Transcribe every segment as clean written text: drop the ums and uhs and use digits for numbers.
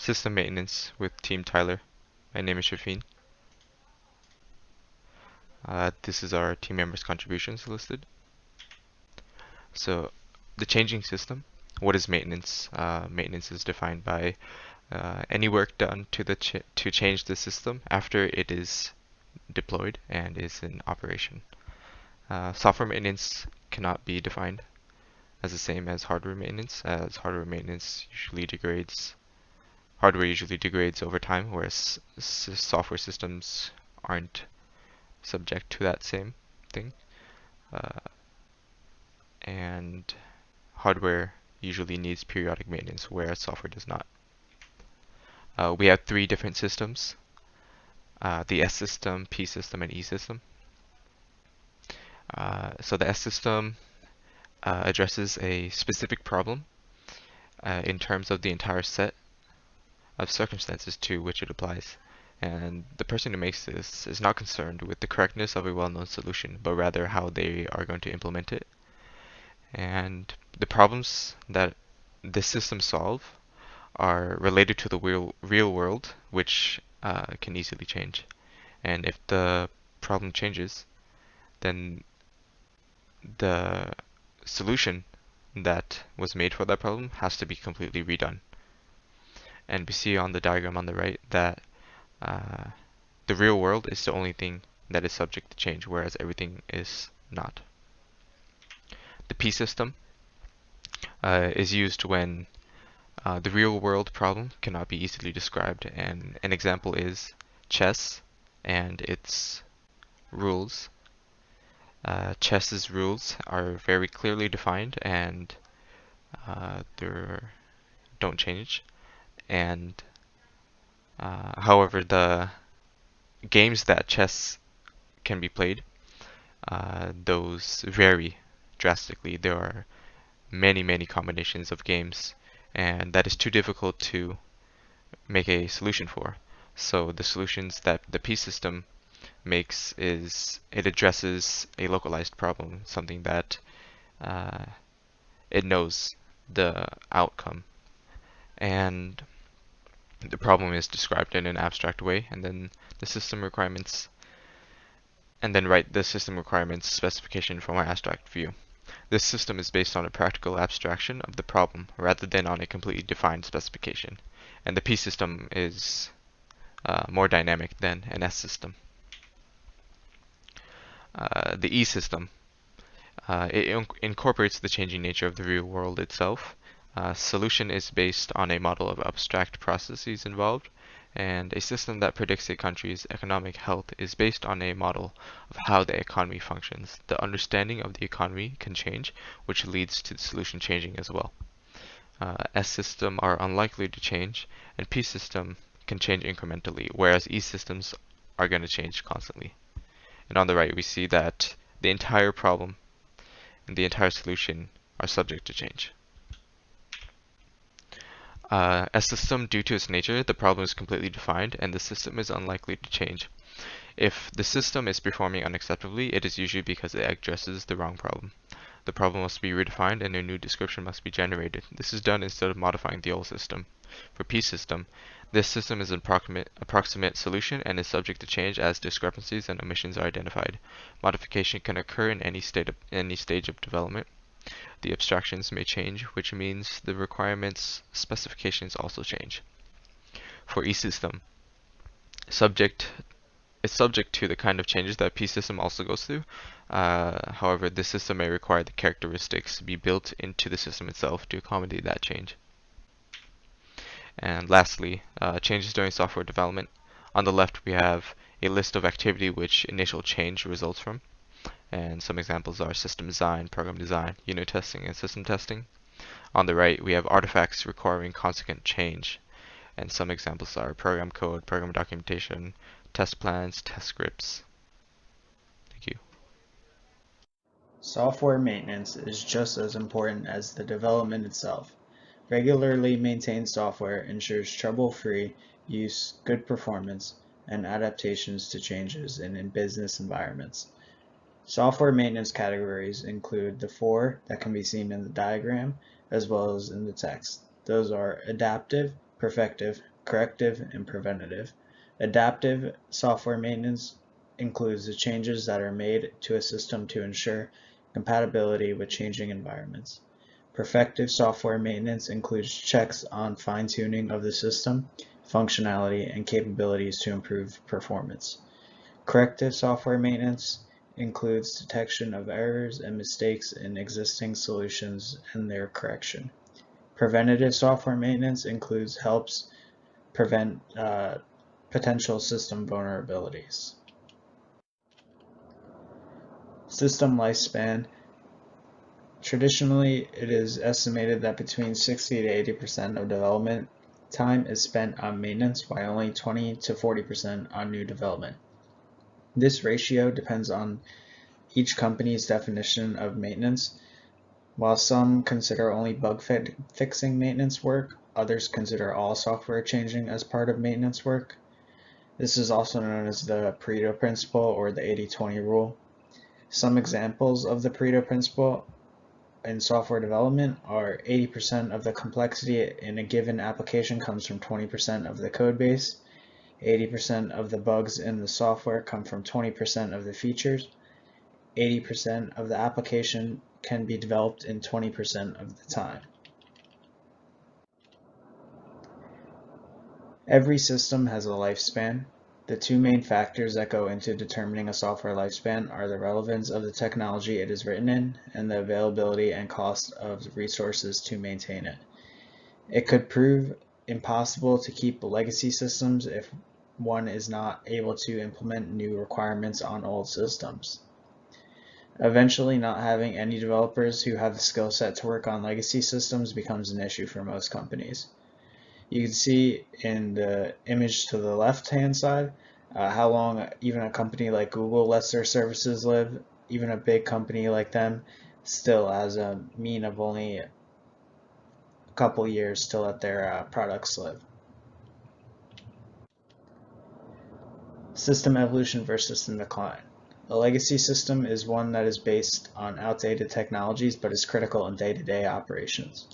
System maintenance with Team Tyler. My name is Shafin. This is our team members' contributions listed. So, the changing system. What is maintenance? Maintenance is defined by any work done to change the system after it is deployed and is in operation. Software maintenance cannot be defined as the same as hardware maintenance, as hardware usually degrades over time, whereas software systems aren't subject to that same thing. Uh, and hardware usually needs periodic maintenance, whereas software does not. We have three different systems, the S system, P system, and E system. So the S system addresses a specific problem in terms of the entire set of circumstances to which it applies. And the person who makes this is not concerned with the correctness of a well-known solution, but rather how they are going to implement it. And the problems that this system solves are related to the real world, which can easily change. And if the problem changes, then the solution that was made for that problem has to be completely redone. And we see on the diagram on the right that the real world is the only thing that is subject to change, whereas everything is not. The P system is used when the real world problem cannot be easily described, and an example is chess and its rules. Chess's rules are very clearly defined and they don't change. And however, the games that chess can be played, those vary drastically. There are many combinations of games, and that is too difficult to make a solution for. So the solutions that the P system makes is it addresses a localized problem, something that it knows the outcome, and the problem is described in an abstract way, and then the system requirements, and then write the system requirements specification from our abstract view. This system is based on a practical abstraction of the problem rather than on a completely defined specification, and the P system is more dynamic than an S system. The E system. It incorporates the changing nature of the real world itself. Solution is based on a model of abstract processes involved, and a system that predicts a country's economic health is based on a model of how the economy functions. The understanding of the economy can change, which leads to the solution changing as well. S system are unlikely to change, and P system can change incrementally, whereas E systems are going to change constantly. And on the right, we see that the entire problem and the entire solution are subject to change. A system, due to its nature, the problem is completely defined and the system is unlikely to change. If the system is performing unacceptably, it is usually because it addresses the wrong problem. The problem must be redefined and a new description must be generated. This is done instead of modifying the old system. For P system, this system is an approximate solution and is subject to change as discrepancies and omissions are identified. Modification can occur in any stage of development. The abstractions may change, which means the requirements specifications also change. For E system, it's subject to the kind of changes that P system also goes through. However, this system may require the characteristics to be built into the system itself to accommodate that change. And lastly, changes during software development. On the left, we have a list of activity which initial change results from. And some examples are system design, program design, unit testing, and system testing. On the right, we have artifacts requiring consequent change. And some examples are program code, program documentation, test plans, test scripts. Thank you. Software maintenance is just as important as the development itself. Regularly maintained software ensures trouble-free use, good performance, and adaptations to changes in business environments. Software maintenance categories include the four that can be seen in the diagram as well as in the text. Those are adaptive, perfective, corrective, and preventative. Adaptive software maintenance includes the changes that are made to a system to ensure compatibility with changing environments. Perfective software maintenance includes checks on fine-tuning of the system, functionality, and capabilities to improve performance. Corrective software maintenance includes detection of errors and mistakes in existing solutions and their correction. Preventative software maintenance helps prevent potential system vulnerabilities. System lifespan. Traditionally, it is estimated that between 60 to 80% of development time is spent on maintenance, while only 20 to 40% on new development. This ratio depends on each company's definition of maintenance. While some consider only bug fixing maintenance work, others consider all software changing as part of maintenance work. This is also known as the Pareto principle or the 80-20 rule. Some examples of the Pareto principle in software development are 80% of the complexity in a given application comes from 20% of the code base, 80% of the bugs in the software come from 20% of the features, 80% of the application can be developed in 20% of the time. Every system has a lifespan. The two main factors that go into determining a software lifespan are the relevance of the technology it is written in and the availability and cost of resources to maintain it. It could prove impossible to keep legacy systems if one is not able to implement new requirements on old systems. Eventually, not having any developers who have the skill set to work on legacy systems becomes an issue for most companies. You can see in the image to the left-hand side how long even a company like Google lets their services live. Even a big company like them still has a mean of only a couple years to let their products live. System evolution versus system decline. A legacy system is one that is based on outdated technologies but is critical in day-to-day operations.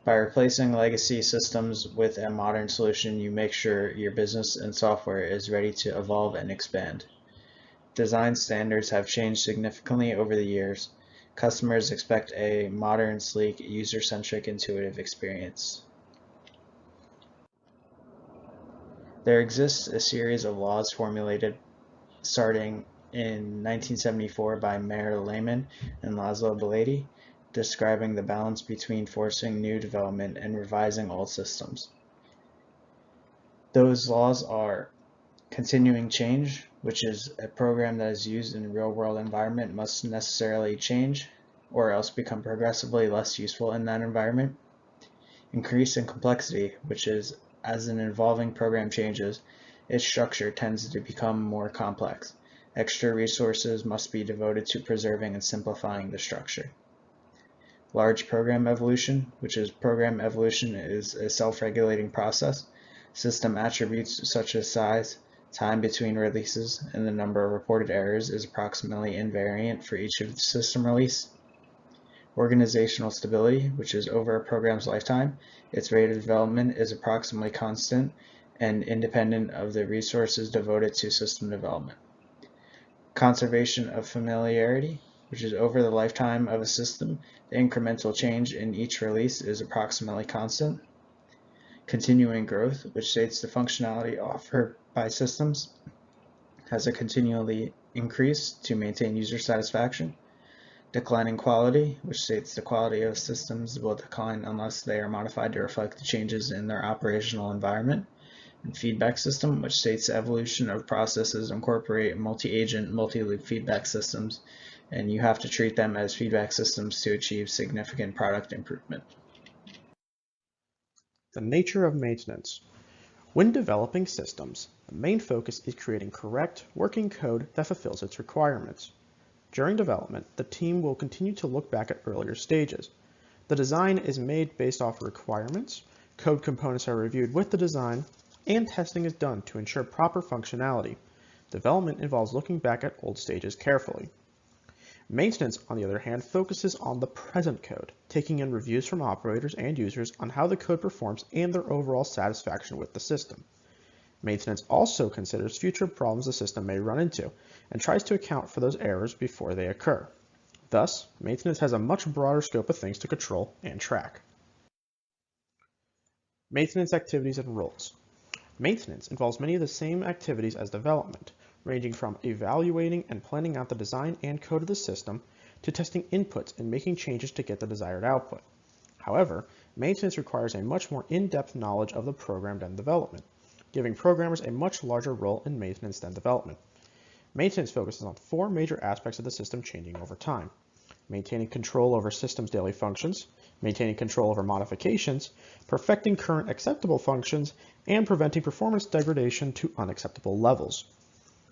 By replacing legacy systems with a modern solution, you make sure your business and software is ready to evolve and expand. Design standards have changed significantly over the years. Customers expect a modern, sleek, user-centric, intuitive experience. There exists a series of laws formulated starting in 1974 by Meir Lehman and Laszlo Bilaty, describing the balance between forcing new development and revising old systems. Those laws are continuing change, which is a program that is used in a real-world environment must necessarily change or else become progressively less useful in that environment. Increase in complexity, which is as an evolving program changes, its structure tends to become more complex. Extra resources must be devoted to preserving and simplifying the structure. Large program evolution, which is program evolution is a self-regulating process. System attributes such as size, time between releases, and the number of reported errors is approximately invariant for each of the system release. Organizational stability, which is over a program's lifetime, its rate of development is approximately constant and independent of the resources devoted to system development. Conservation of familiarity, which is over the lifetime of a system, the incremental change in each release is approximately constant. Continuing growth, which states the functionality offered by systems has a continually increase to maintain user satisfaction. Declining quality, which states the quality of systems will decline unless they are modified to reflect the changes in their operational environment. And feedback system, which states the evolution of processes incorporate multi-agent, multi-loop feedback systems, and you have to treat them as feedback systems to achieve significant product improvement. The nature of maintenance. When developing systems, the main focus is creating correct, working code that fulfills its requirements. During development, the team will continue to look back at earlier stages. The design is made based off requirements, code components are reviewed with the design, and testing is done to ensure proper functionality. Development involves looking back at old stages carefully. Maintenance, on the other hand, focuses on the present code, taking in reviews from operators and users on how the code performs and their overall satisfaction with the system. Maintenance also considers future problems the system may run into and tries to account for those errors before they occur. Thus, maintenance has a much broader scope of things to control and track. Maintenance activities and roles. Maintenance involves many of the same activities as development, ranging from evaluating and planning out the design and code of the system to testing inputs and making changes to get the desired output. However, maintenance requires a much more in-depth knowledge of the program than development, giving programmers a much larger role in maintenance than development. Maintenance focuses on four major aspects of the system changing over time: maintaining control over system's daily functions, maintaining control over modifications, perfecting current acceptable functions, and preventing performance degradation to unacceptable levels.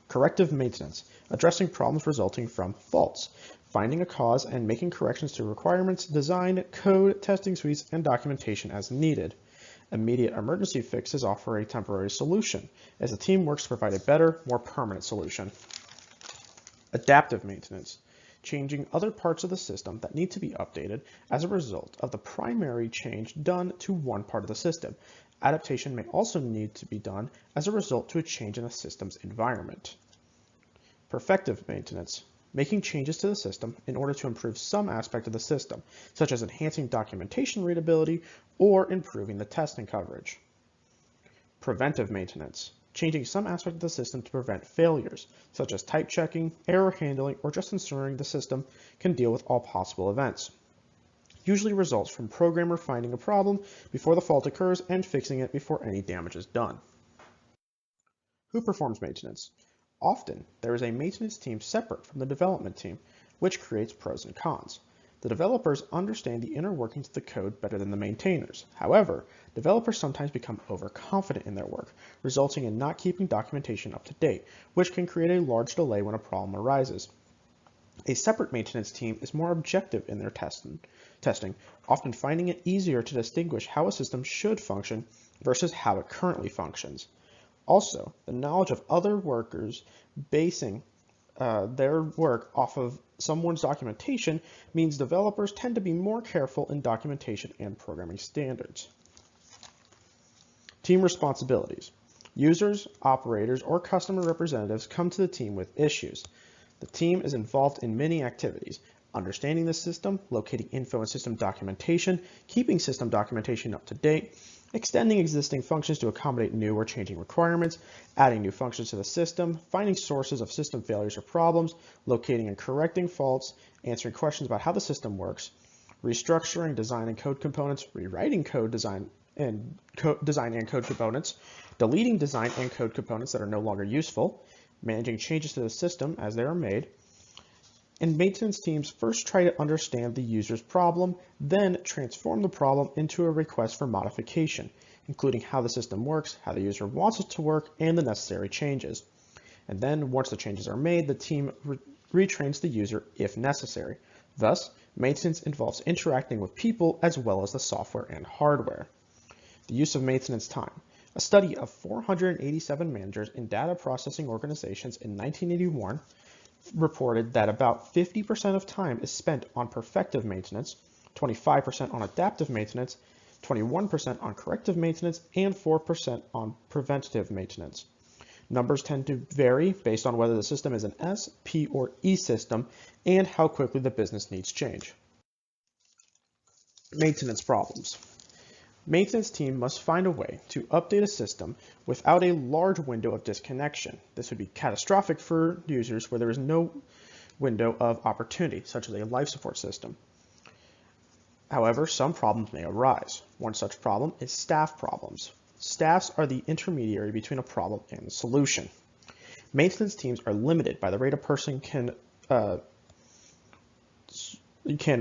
Corrective maintenance, addressing problems resulting from faults, finding a cause and making corrections to requirements, design, code, testing suites, and documentation as needed. Immediate emergency fixes offer a temporary solution, as the team works to provide a better, more permanent solution. Adaptive maintenance, changing other parts of the system that need to be updated as a result of the primary change done to one part of the system. Adaptation may also need to be done as a result to a change in the system's environment. Perfective maintenance, making changes to the system in order to improve some aspect of the system, such as enhancing documentation readability or improving the testing coverage. Preventive maintenance, changing some aspect of the system to prevent failures, such as type checking, error handling, or just ensuring the system can deal with all possible events. Usually results from programmer finding a problem before the fault occurs and fixing it before any damage is done. Who performs maintenance? Often, there is a maintenance team separate from the development team, which creates pros and cons. The developers understand the inner workings of the code better than the maintainers. However, developers sometimes become overconfident in their work, resulting in not keeping documentation up to date, which can create a large delay when a problem arises. A separate maintenance team is more objective in their testing, often finding it easier to distinguish how a system should function versus how it currently functions. Also, the knowledge of other workers basing their work off of someone's documentation means developers tend to be more careful in documentation and programming standards. Team responsibilities. Users, operators, or customer representatives come to the team with issues. The team is involved in many activities: understanding the system, locating info in system documentation, keeping system documentation up to date, extending existing functions to accommodate new or changing requirements, adding new functions to the system, finding sources of system failures or problems, locating and correcting faults, answering questions about how the system works, restructuring design and code components, rewriting code design and code components, deleting design and code components that are no longer useful, managing changes to the system as they are made. And maintenance teams first try to understand the user's problem, then transform the problem into a request for modification, including how the system works, how the user wants it to work, and the necessary changes. And then once the changes are made, the team retrains the user if necessary. Thus, maintenance involves interacting with people as well as the software and hardware. The use of maintenance time. A study of 487 managers in data processing organizations in 1981 reported that about 50% of time is spent on perfective maintenance, 25% on adaptive maintenance, 21% on corrective maintenance, and 4% on preventative maintenance. Numbers tend to vary based on whether the system is an S, P, or E system and how quickly the business needs change. Maintenance problems. Maintenance team must find a way to update a system without a large window of disconnection. This would be catastrophic for users where there is no window of opportunity, such as a life support system. However, some problems may arise. One such problem is staff problems. Staffs are the intermediary between a problem and the solution. Maintenance teams are limited by the rate a person can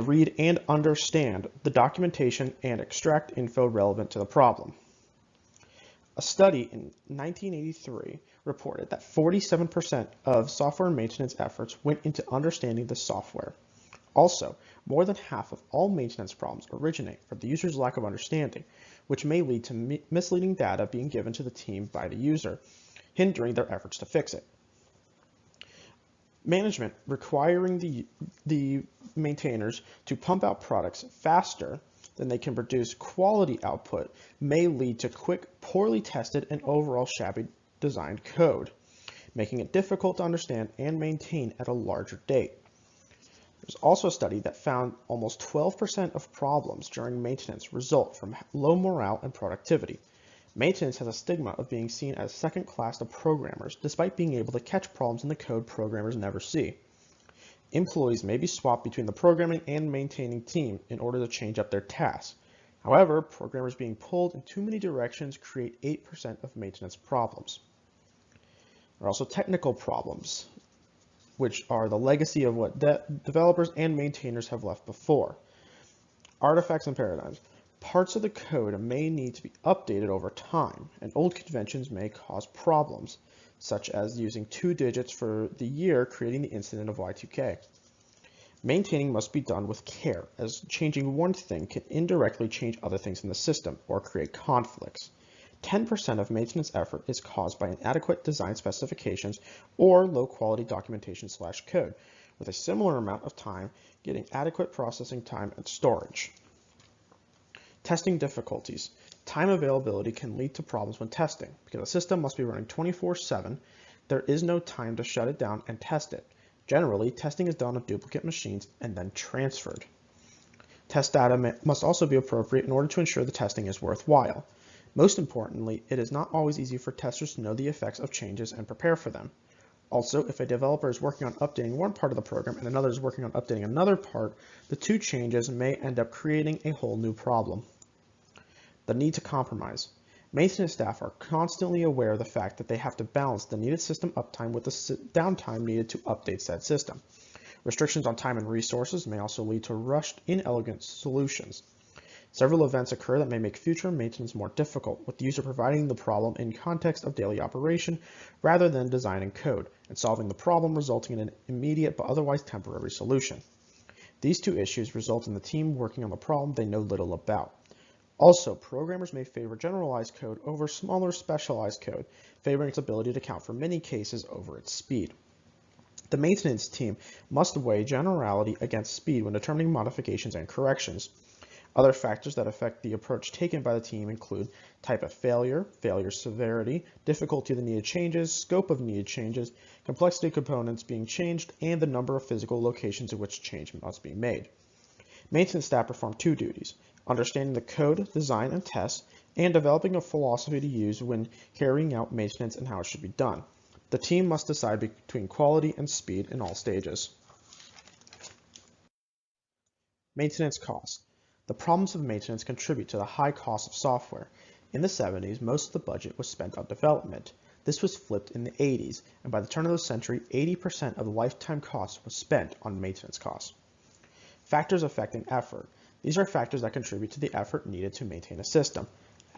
read and understand the documentation and extract info relevant to the problem. A study in 1983 reported that 47% of software maintenance efforts went into understanding the software. Also, more than half of all maintenance problems originate from the user's lack of understanding, which may lead to misleading data being given to the team by the user, hindering their efforts to fix it. Management requiring the maintainers to pump out products faster than they can produce quality output may lead to quick, poorly tested, and overall shabby designed code, making it difficult to understand and maintain at a larger date. There's also a study that found almost 12% of problems during maintenance result from low morale and productivity. Maintenance has a stigma of being seen as second class to programmers, despite being able to catch problems in the code programmers never see. Employees may be swapped between the programming and maintaining team in order to change up their tasks. However, programmers being pulled in too many directions create 8% of maintenance problems. There are also technical problems, which are the legacy of what developers and maintainers have left before. Artifacts and paradigms. Parts of the code may need to be updated over time, and old conventions may cause problems, such as using 2 digits for the year creating the incident of Y2K. Maintaining must be done with care, as changing one thing can indirectly change other things in the system or create conflicts. 10% of maintenance effort is caused by inadequate design specifications or low-quality documentation/code, with a similar amount of time getting adequate processing time and storage. Testing difficulties. Time availability can lead to problems when testing. Because a system must be running 24/7, there is no time to shut it down and test it. Generally, testing is done on duplicate machines and then transferred. Test data must also be appropriate in order to ensure the testing is worthwhile. Most importantly, it is not always easy for testers to know the effects of changes and prepare for them. Also, if a developer is working on updating one part of the program and another is working on updating another part, the two changes may end up creating a whole new problem. The need to compromise. Maintenance staff are constantly aware of the fact that they have to balance the needed system uptime with the downtime needed to update said system. Restrictions on time and resources may also lead to rushed, inelegant solutions. Several events occur that may make future maintenance more difficult, with the user providing the problem in context of daily operation rather than designing code, and solving the problem resulting in an immediate but otherwise temporary solution. These two issues result in the team working on the problem they know little about. Also, programmers may favor generalized code over smaller specialized code, favoring its ability to count for many cases over its speed. The maintenance team must weigh generality against speed when determining modifications and corrections. Other factors that affect the approach taken by the team include type of failure, failure severity, difficulty of the needed changes, scope of needed changes, complexity of components being changed, and the number of physical locations in which change must be made. Maintenance staff perform two duties: understanding the code, design, and test, and developing a philosophy to use when carrying out maintenance and how it should be done. The team must decide between quality and speed in all stages. Maintenance costs. The problems of maintenance contribute to the high cost of software. In the 70s, most of the budget was spent on development. This was flipped in the 80s, and by the turn of the century, 80% of the lifetime cost was spent on maintenance costs. Factors affecting effort. These are factors that contribute to the effort needed to maintain a system.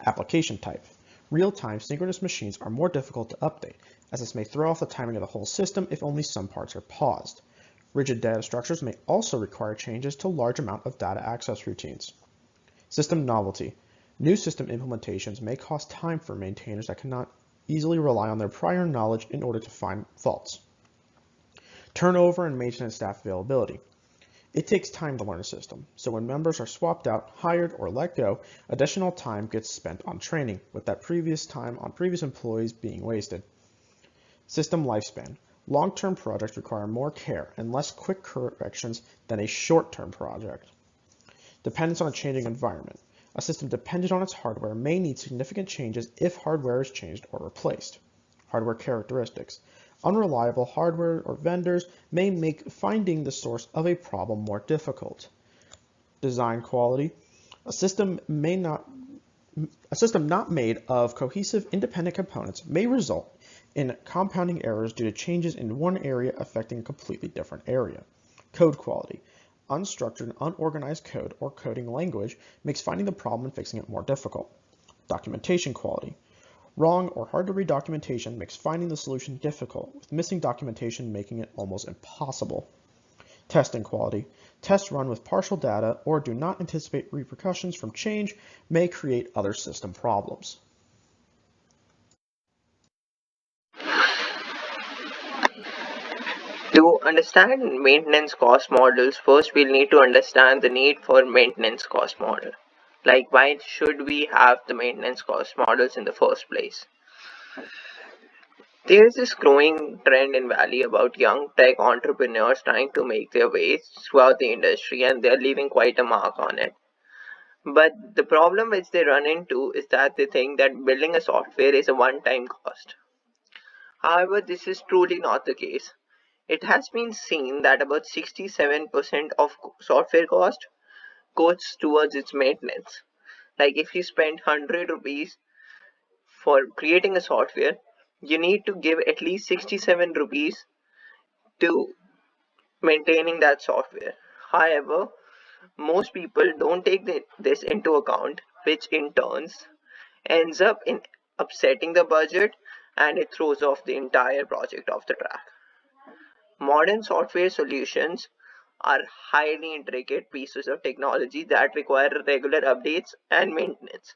Application type. Real-time synchronous machines are more difficult to update, as this may throw off the timing of the whole system if only some parts are paused. Rigid data structures may also require changes to large amount of data access routines. System novelty. New system implementations may cost time for maintainers that cannot easily rely on their prior knowledge in order to find faults. Turnover and maintenance staff availability. It takes time to learn a system, so when members are swapped out, hired, or let go, additional time gets spent on training, with that previous time on previous employees being wasted. System lifespan. Long-term projects require more care and less quick corrections than a short-term project. Dependence on a changing environment. A system dependent on its hardware may need significant changes if hardware is changed or replaced. Hardware characteristics. Unreliable hardware or vendors may make finding the source of a problem more difficult. Design quality. A system not made of cohesive independent components may result in compounding errors due to changes in one area affecting a completely different area. Code quality. Unstructured and unorganized code or coding language makes finding the problem and fixing it more difficult. Documentation quality. Wrong or hard to read documentation makes finding the solution difficult, with missing documentation making it almost impossible. Testing quality. Tests run with partial data or do not anticipate repercussions from change may create other system problems. To understand maintenance cost models, first we'll need to understand the need for maintenance cost model. Like, why should we have the maintenance cost models in the first place? There's this growing trend in Valley about young tech entrepreneurs trying to make their way throughout the industry, and they're leaving quite a mark on it. But the problem which they run into is that they think that building a software is a one-time cost. However, this is truly not the case. It has been seen that about 67% of software cost goes towards its maintenance. Like, if you spend 100 rupees for creating a software, you need to give at least 67 rupees to maintaining that software. However, most people don't take this into account, which in turns ends up in upsetting the budget, and it throws off the entire project off the track. Modern software solutions are highly intricate pieces of technology that require regular updates and maintenance.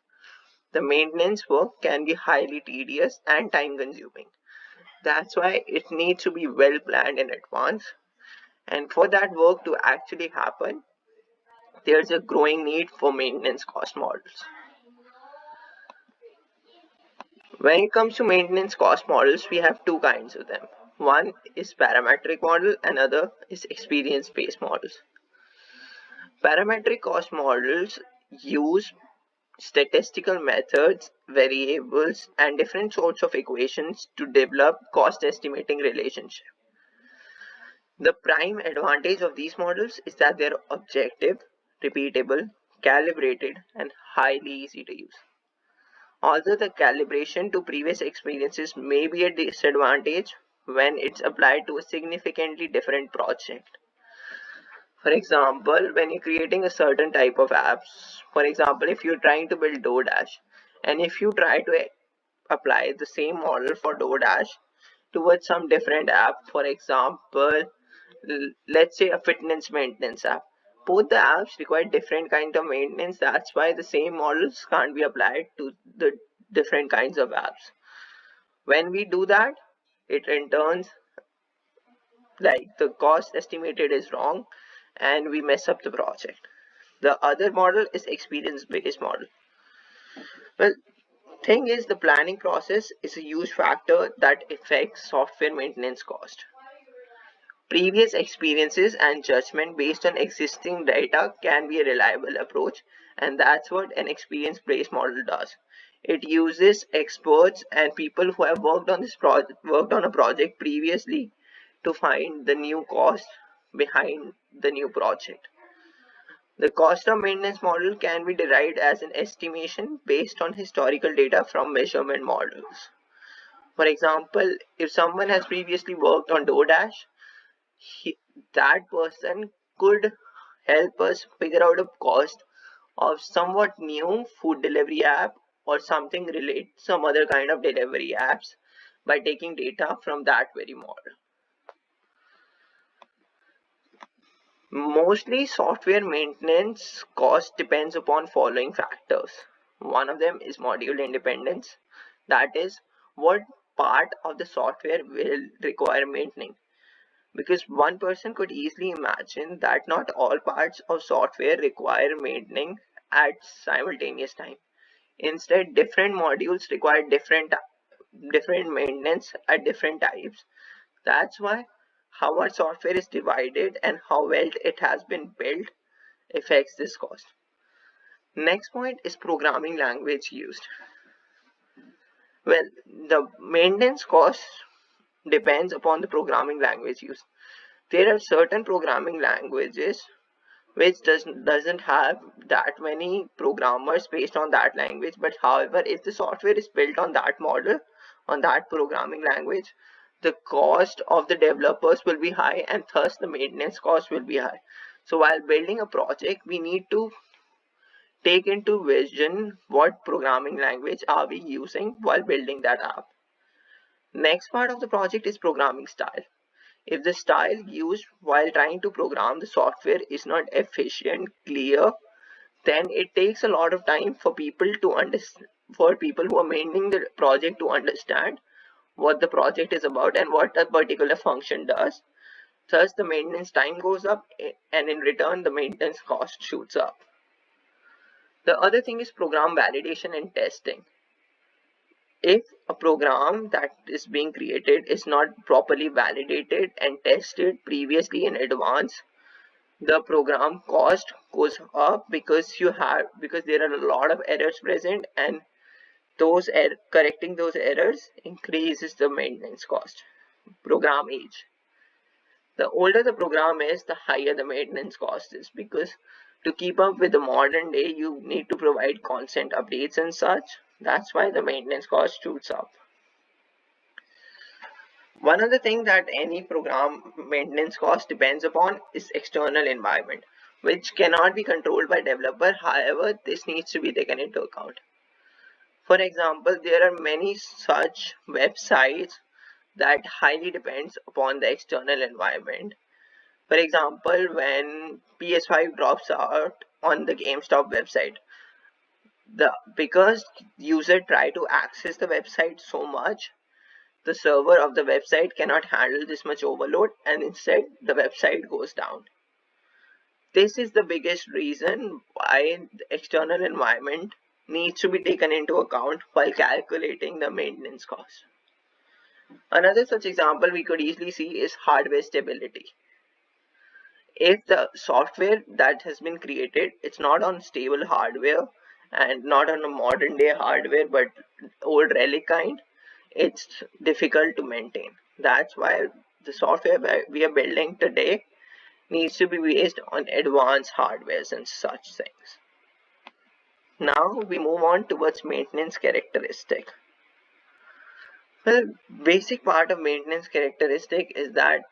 The maintenance work can be highly tedious and time consuming. That's why it needs to be well planned in advance. And for that work to actually happen, there's a growing need for maintenance cost models. When it comes to maintenance cost models, we have two kinds of them. One is parametric model, another is experience-based models. Parametric cost models use statistical methods, variables, and different sorts of equations to develop cost estimating relationship. The prime advantage of these models is that they're objective, repeatable, calibrated, and highly easy to use. Although the calibration to previous experiences may be a disadvantage when it's applied to a significantly different project. For example, when you're creating a certain type of apps, for example, if you're trying to build DoorDash, and if you try to apply the same model for DoorDash towards some different app, for example, let's say a fitness maintenance app. Both the apps require different kind of maintenance. That's why the same models can't be applied to the different kinds of apps. When we do that, it in turns, like, the cost estimated is wrong and we mess up the project. The other model is experience-based model. Well, thing is, the planning process is a huge factor that affects software maintenance cost. Previous experiences and judgment based on existing data can be a reliable approach, and that's what an experience-based model does. It uses experts and people who have worked on a project previously to find the new cost behind the new project. The cost of maintenance model can be derived as an estimation based on historical data from measurement models. For example, if someone has previously worked on DoorDash, that person could help us figure out a cost of somewhat new food delivery app or something related, some other kind of delivery apps, by taking data from that very model. Mostly software maintenance cost depends upon following factors. One of them is module independence. That is, what part of the software will require maintaining. Because one person could easily imagine that not all parts of software require maintaining at simultaneous time. Instead, different modules require different maintenance at different times. That's why how our software is divided and how well it has been built affects this cost. Next point is programming language used. Well, the maintenance cost depends upon the programming language used. There are certain programming languages which doesn't have that many programmers based on that language, but however, if the software is built on that model, on that programming language, the cost of the developers will be high and thus the maintenance cost will be high. So while building a project, we need to take into vision what programming language are we using while building that app. Next part of the project is programming style. If the style used while trying to program the software is not efficient, clear, then it takes a lot of time for people to understand, for people who are maintaining the project to understand what the project is about and what a particular function does. Thus, the maintenance time goes up, and in return, the maintenance cost shoots up. The other thing is program validation and testing. If a program that is being created is not properly validated and tested previously in advance, the program cost goes up because there are a lot of errors present, and correcting those errors increases the maintenance cost. Program age. The older the program is, the higher the maintenance cost is, because to keep up with the modern day, you need to provide constant updates and such. That's why the maintenance cost shoots up. One other thing that any program maintenance cost depends upon is external environment, which cannot be controlled by developer. However, this needs to be taken into account. For example, there are many such websites that highly depends upon the external environment. For example, when PS5 drops out on the GameStop website, because user try to access the website so much, the server of the website cannot handle this much overload, and instead the website goes down. This is the biggest reason why the external environment needs to be taken into account while calculating the maintenance cost. Another such example we could easily see is hardware stability. If the software that has been created, it's not on stable hardware and not on a modern day hardware but old relic kind, it's difficult to maintain. That's why the software we are building today needs to be based on advanced hardwares and such things. Now we move on towards maintenance characteristic. Well, basic part of maintenance characteristic is that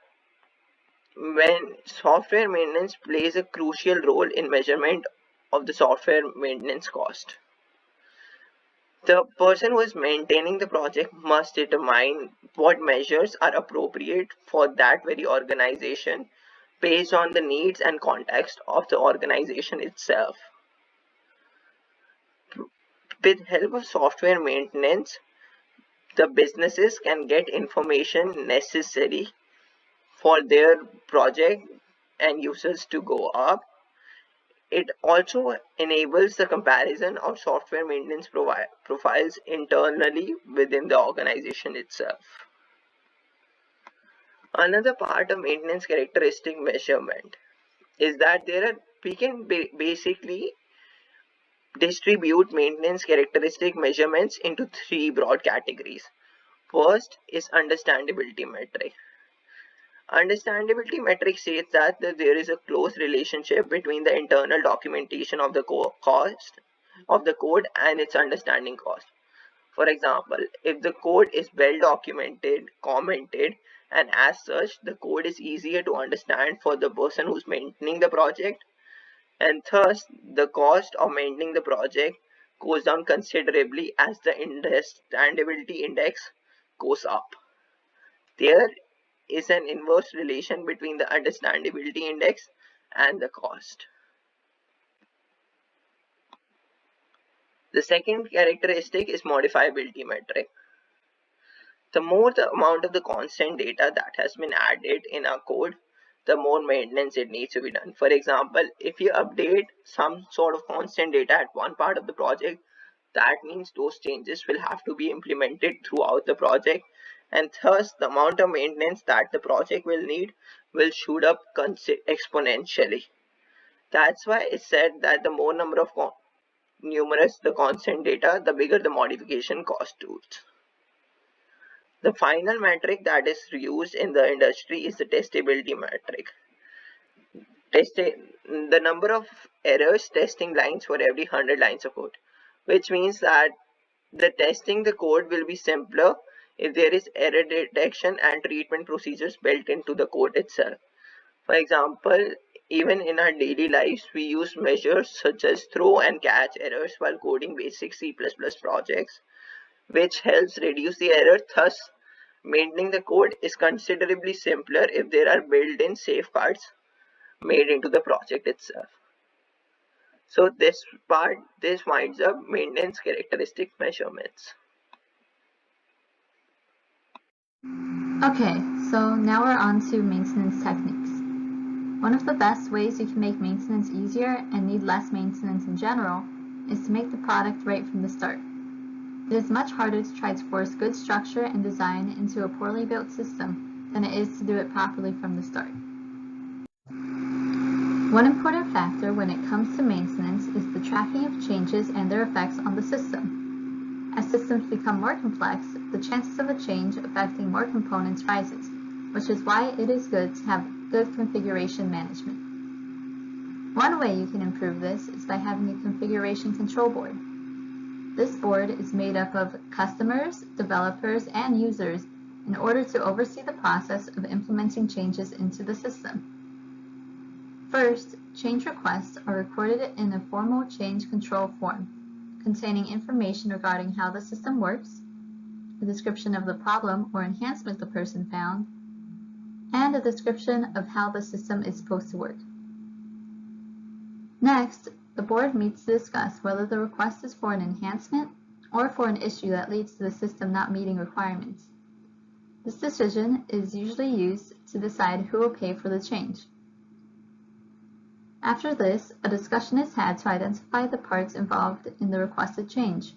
when software maintenance plays a crucial role in measurement of the software maintenance cost. The person who is maintaining the project must determine what measures are appropriate for that very organization based on the needs and context of the organization itself. With help of software maintenance, the businesses can get information necessary for their project and users to go up. It also enables the comparison of software maintenance profiles internally within the organization itself. Another part of maintenance characteristic measurement is that we can basically distribute maintenance characteristic measurements into three broad categories. First is understandability metric. Understandability metric states that there is a close relationship between the internal documentation of the cost of the code and its understanding cost. For example, if the code is well documented, commented, and as such, the code is easier to understand for the person who's maintaining the project, and thus the cost of maintaining the project goes down considerably as the understandability index goes up. There is an inverse relation between the understandability index and the cost. The second characteristic is modifiability metric. The more the amount of the constant data that has been added in our code, the more maintenance it needs to be done. For example, if you update some sort of constant data at one part of the project, that means those changes will have to be implemented throughout the project, and thus the amount of maintenance that the project will need will shoot up exponentially. That's why it's said that the more numerous the constant data, the bigger the modification cost tools. The final metric that is used in the industry is the testability metric. The number of errors testing lines for every 100 lines of code, which means that the testing the code will be simpler if there is error detection and treatment procedures built into the code itself. For example, even in our daily lives, we use measures such as throw and catch errors while coding basic C++ projects, which helps reduce the error. Thus, maintaining the code is considerably simpler if there are built-in safeguards made into the project itself. So this winds up maintenance characteristic measurements. Okay, So now we're on to maintenance techniques. One of the best ways you can make maintenance easier and need less maintenance in general is to make the product right from the start. It is much harder to try to force good structure and design into a poorly built system than it is to do it properly from the start. One important factor when it comes to maintenance is the tracking of changes and their effects on the system. As systems become more complex, the chances of a change affecting more components rises, which is why it is good to have good configuration management. One way you can improve this is by having a configuration control board. This board is made up of customers, developers, and users in order to oversee the process of implementing changes into the system. First, change requests are recorded in a formal change control form, containing information regarding how the system works, a description of the problem or enhancement the person found, and a description of how the system is supposed to work. Next, the board meets to discuss whether the request is for an enhancement or for an issue that leads to the system not meeting requirements. This decision is usually used to decide who will pay for the change. After this, a discussion is had to identify the parts involved in the requested change.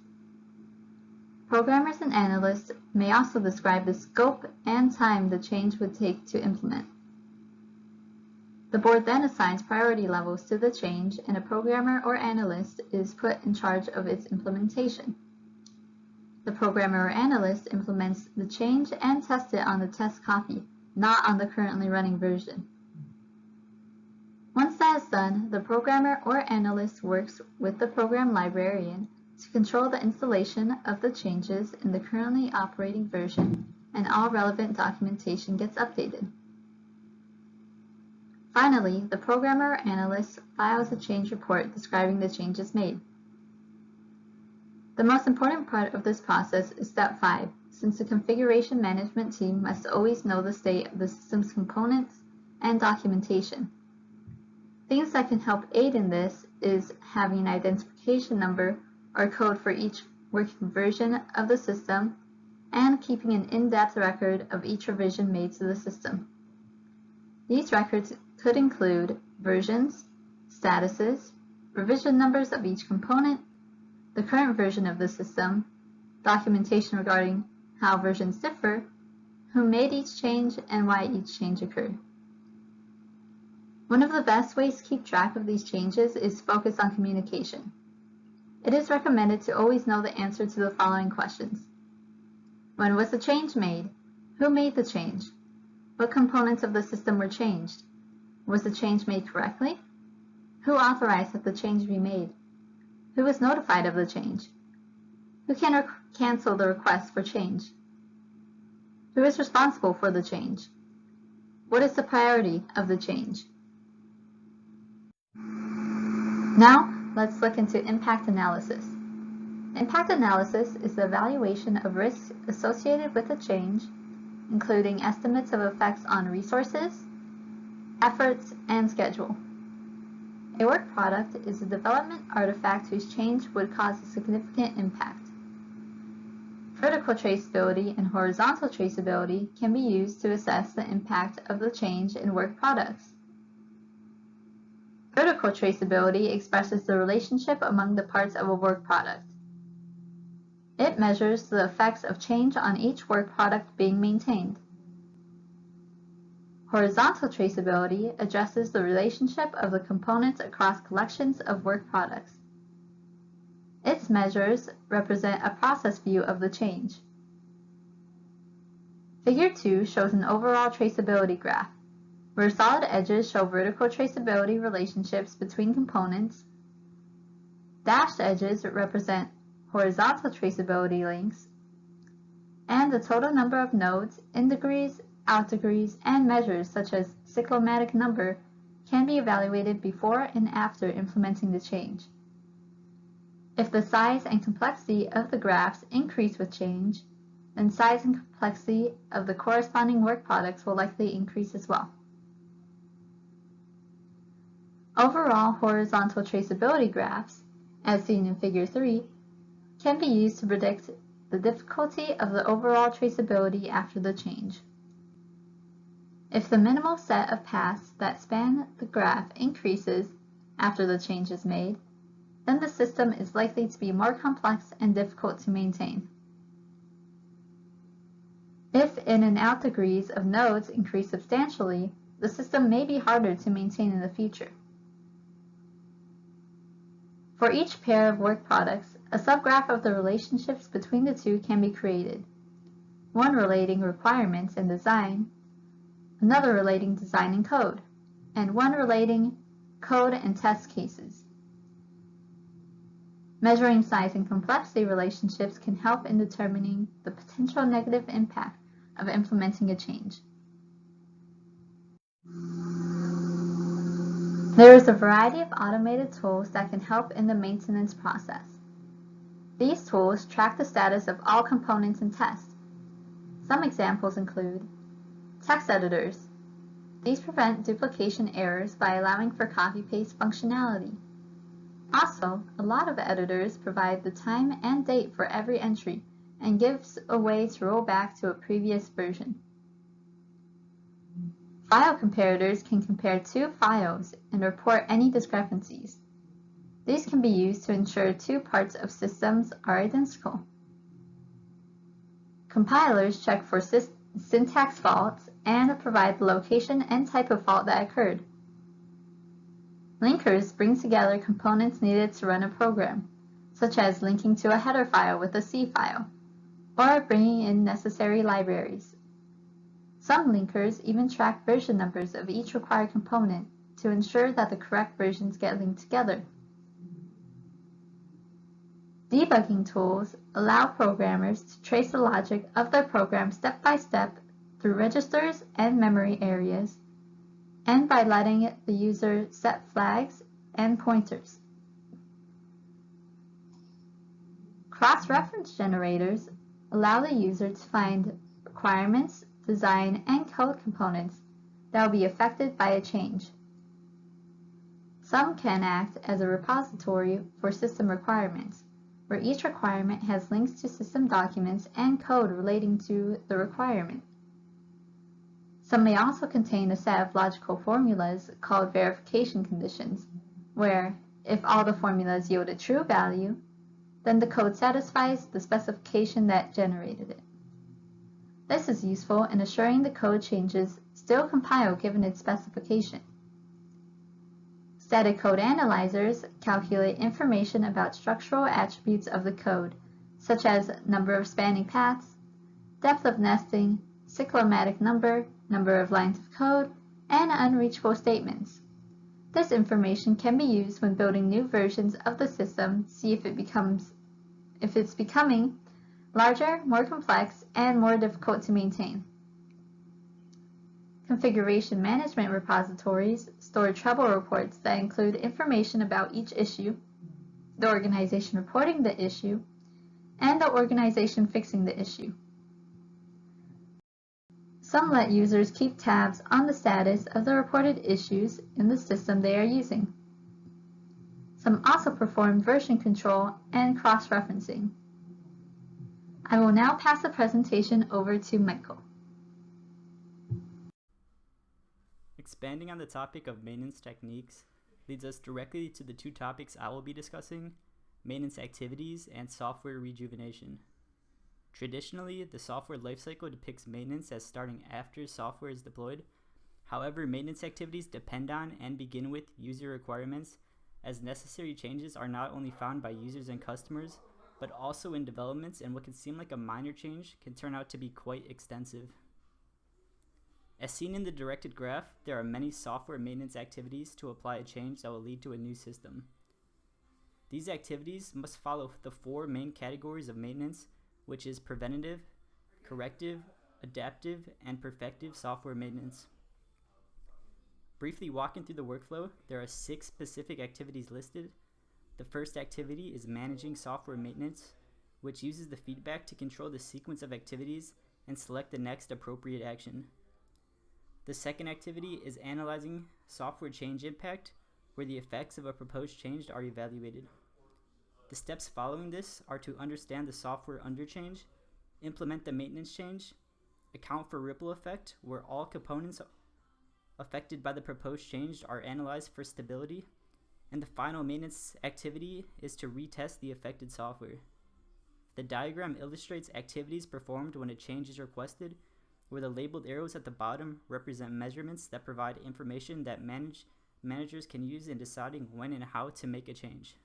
Programmers and analysts may also describe the scope and time the change would take to implement. The board then assigns priority levels to the change, and a programmer or analyst is put in charge of its implementation. The programmer or analyst implements the change and tests it on the test copy, not on the currently running version. Once that is done, the programmer or analyst works with the program librarian to control the installation of the changes in the currently operating version, and all relevant documentation gets updated. Finally, the programmer or analyst files a change report describing the changes made. The most important part of this process is step 5, since the configuration management team must always know the state of the system's components and documentation. Things that can help aid in this is having an identification number or code for each working version of the system, and keeping an in-depth record of each revision made to the system. These records could include versions, statuses, revision numbers of each component, the current version of the system, documentation regarding how versions differ, who made each change, and why each change occurred. One of the best ways to keep track of these changes is to focus on communication. It is recommended to always know the answer to the following questions. When was the change made? Who made the change? What components of the system were changed? Was the change made correctly? Who authorized that the change be made? Who was notified of the change? Who can cancel the request for change? Who is responsible for the change? What is the priority of the change? Now, let's look into impact analysis. Impact analysis is the evaluation of risks associated with a change, including estimates of effects on resources, efforts, and schedule. A work product is a development artifact whose change would cause a significant impact. Vertical traceability and horizontal traceability can be used to assess the impact of the change in work products. Vertical traceability expresses the relationship among the parts of a work product. It measures the effects of change on each work product being maintained. Horizontal traceability addresses the relationship of the components across collections of work products. Its measures represent a process view of the change. Figure 2 shows an overall traceability graph, where solid edges show vertical traceability relationships between components. Dashed edges represent horizontal traceability links, and the total number of nodes, in degrees, out degrees, and measures such as cyclomatic number can be evaluated before and after implementing the change. If the size and complexity of the graphs increase with change, then size and complexity of the corresponding work products will likely increase as well. Overall horizontal traceability graphs, as seen in Figure 3, can be used to predict the difficulty of the overall traceability after the change. If the minimal set of paths that span the graph increases after the change is made, then the system is likely to be more complex and difficult to maintain. If in and out degrees of nodes increase substantially, the system may be harder to maintain in the future. For each pair of work products, a subgraph of the relationships between the two can be created, one relating requirements and design, another relating design and code, and one relating code and test cases. Measuring size and complexity relationships can help in determining the potential negative impact of implementing a change. There is a variety of automated tools that can help in the maintenance process. These tools track the status of all components and tests. Some examples include text editors. These prevent duplication errors by allowing for copy-paste functionality. Also, a lot of editors provide the time and date for every entry and gives a way to roll back to a previous version. File comparators can compare two files and report any discrepancies. These can be used to ensure two parts of systems are identical. Compilers check for syntax faults and provide the location and type of fault that occurred. Linkers bring together components needed to run a program, such as linking to a header file with a C file, or bringing in necessary libraries. Some linkers even track version numbers of each required component to ensure that the correct versions get linked together. Debugging tools allow programmers to trace the logic of their program step by step through registers and memory areas, and by letting the user set flags and pointers. Cross-reference generators allow the user to find requirements, design, and code components that will be affected by a change. Some can act as a repository for system requirements, where each requirement has links to system documents and code relating to the requirement. Some may also contain a set of logical formulas called verification conditions, where, if all the formulas yield a true value, then the code satisfies the specification that generated it. This is useful in assuring the code changes still compile given its specification. Static code analyzers calculate information about structural attributes of the code, such as number of spanning paths, depth of nesting, cyclomatic number, number of lines of code, and unreachable statements. This information can be used when building new versions of the system to see if it's becoming larger, more complex, and more difficult to maintain. Configuration management repositories store trouble reports that include information about each issue, the organization reporting the issue, and the organization fixing the issue. Some let users keep tabs on the status of the reported issues in the system they are using. Some also perform version control and cross-referencing. I will now pass the presentation over to Michael. Expanding on the topic of maintenance techniques leads us directly to the two topics I will be discussing: maintenance activities and software rejuvenation. Traditionally, the software lifecycle depicts maintenance as starting after software is deployed. However, maintenance activities depend on and begin with user requirements, as necessary changes are not only found by users and customers, but also in developments, and what can seem like a minor change can turn out to be quite extensive. As seen in the directed graph, there are many software maintenance activities to apply a change that will lead to a new system. These activities must follow the four main categories of maintenance, which is preventative, corrective, adaptive, and perfective software maintenance. Briefly walking through the workflow, there are 6 specific activities listed. The first activity is managing software maintenance, which uses the feedback to control the sequence of activities and select the next appropriate action. The second activity is analyzing software change impact, where the effects of a proposed change are evaluated. The steps following this are to understand the software underchange, implement the maintenance change, account for ripple effect, where all components affected by the proposed change are analyzed for stability, and the final maintenance activity is to retest the affected software. The diagram illustrates activities performed when a change is requested, where the labeled arrows at the bottom represent measurements that provide information that managers can use in deciding when and how to make a change.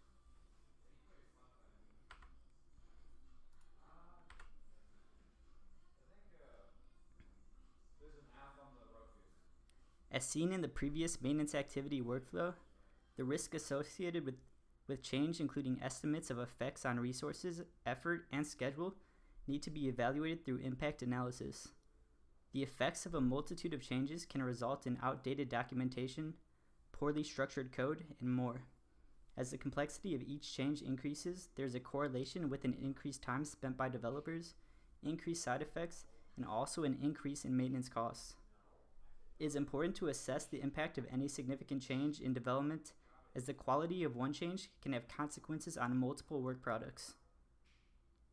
As seen in the previous maintenance activity workflow, the risk associated with change, including estimates of effects on resources, effort, and schedule, need to be evaluated through impact analysis. The effects of a multitude of changes can result in outdated documentation, poorly structured code, and more. As the complexity of each change increases, there is a correlation with an increased time spent by developers, increased side effects, and also an increase in maintenance costs. It is important to assess the impact of any significant change in development, as the quality of one change can have consequences on multiple work products.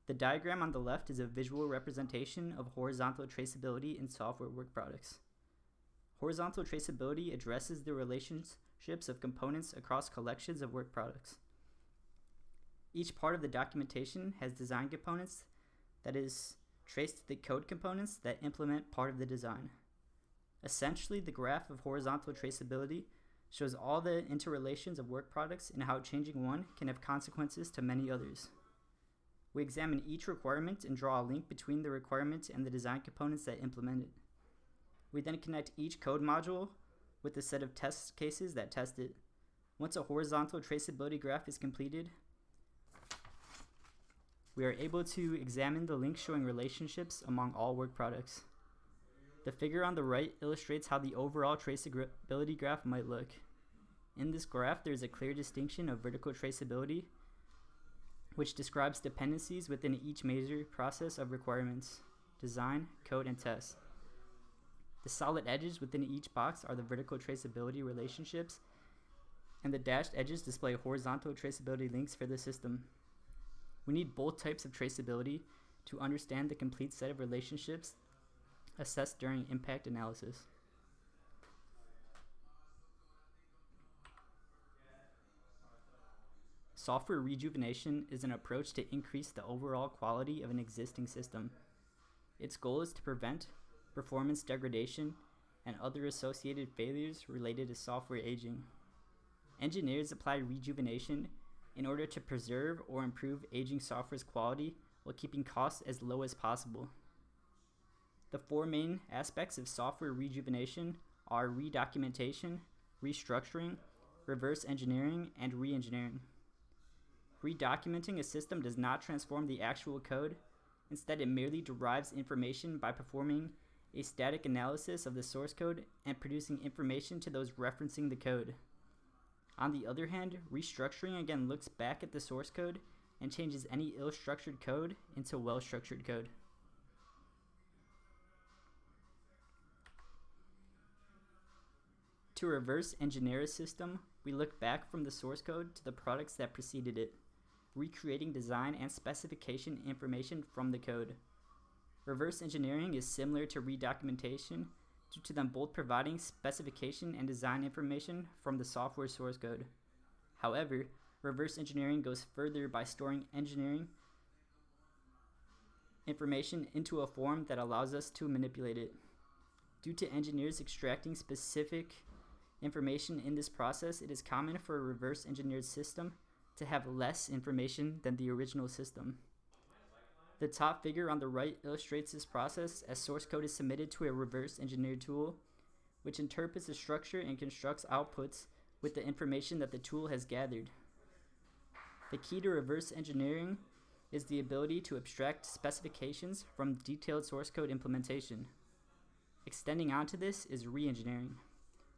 The diagram on the left is a visual representation of horizontal traceability in software work products. Horizontal traceability addresses the relationships of components across collections of work products. Each part of the documentation has design components that is traced to the code components that implement part of the design. Essentially, the graph of horizontal traceability shows all the interrelations of work products and how changing one can have consequences to many others. We examine each requirement and draw a link between the requirement and the design components that implement it. We then connect each code module with a set of test cases that test it. Once a horizontal traceability graph is completed, we are able to examine the links showing relationships among all work products. The figure on the right illustrates how the overall traceability graph might look. In this graph, there is a clear distinction of vertical traceability, which describes dependencies within each major process of requirements: design, code, and test. The solid edges within each box are the vertical traceability relationships, and the dashed edges display horizontal traceability links for the system. We need both types of traceability to understand the complete set of relationships assessed during impact analysis. Software rejuvenation is an approach to increase the overall quality of an existing system. Its goal is to prevent performance degradation and other associated failures related to software aging. Engineers apply rejuvenation in order to preserve or improve aging software's quality while keeping costs as low as possible. The four main aspects of software rejuvenation are redocumentation, restructuring, reverse engineering, and re-engineering. Redocumenting a system does not transform the actual code. Instead, it merely derives information by performing a static analysis of the source code and producing information to those referencing the code. On the other hand, restructuring again looks back at the source code and changes any ill-structured code into well-structured code. To reverse engineer a system, we look back from the source code to the products that preceded it, recreating design and specification information from the code. Reverse engineering is similar to redocumentation due to them both providing specification and design information from the software source code. However, reverse engineering goes further by storing engineering information into a form that allows us to manipulate it. Due to engineers extracting specific information in this process, it is common for a reverse engineered system to have less information than the original system. The top figure on the right illustrates this process as source code is submitted to a reverse engineered tool, which interprets the structure and constructs outputs with the information that the tool has gathered. The key to reverse engineering is the ability to abstract specifications from detailed source code implementation. Extending onto this is re-engineering,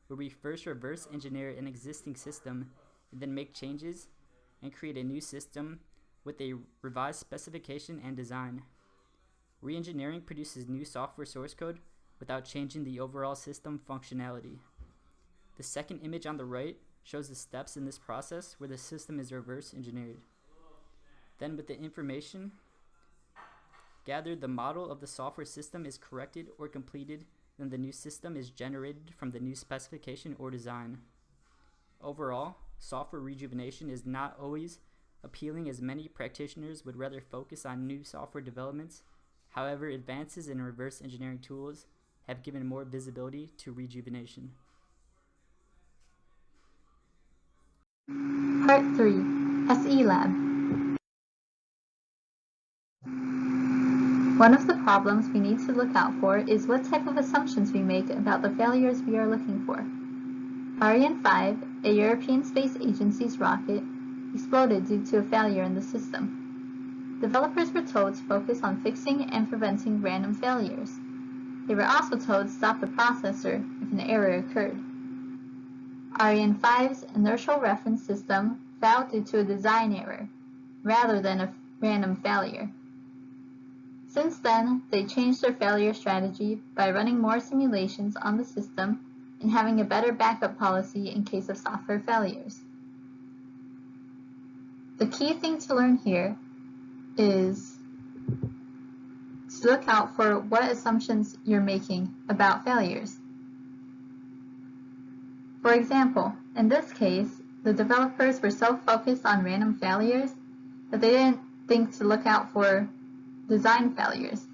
where we first reverse engineer an existing system and then make changes and create a new system with a revised specification and design. Re-engineering produces new software source code without changing the overall system functionality. The second image on the right shows the steps in this process where the system is reverse engineered. Then, with the information gathered, the model of the software system is corrected or completed then the new system is generated from the new specification or design. Overall, software rejuvenation is not always appealing, as many practitioners would rather focus on new software developments. However, advances in reverse engineering tools have given more visibility to rejuvenation. Part 3, SE Lab. One of the problems we need to look out for is what type of assumptions we make about the failures we are looking for. Ariane 5, a European Space Agency's rocket, exploded due to a failure in the system. Developers were told to focus on fixing and preventing random failures. They were also told to stop the processor if an error occurred. Ariane 5's inertial reference system failed due to a design error, rather than a random failure. Since then, they changed their failure strategy by running more simulations on the system and having a better backup policy in case of software failures. The key thing to learn here is to look out for what assumptions you're making about failures. For example, in this case, the developers were so focused on random failures that they didn't think to look out for design failures.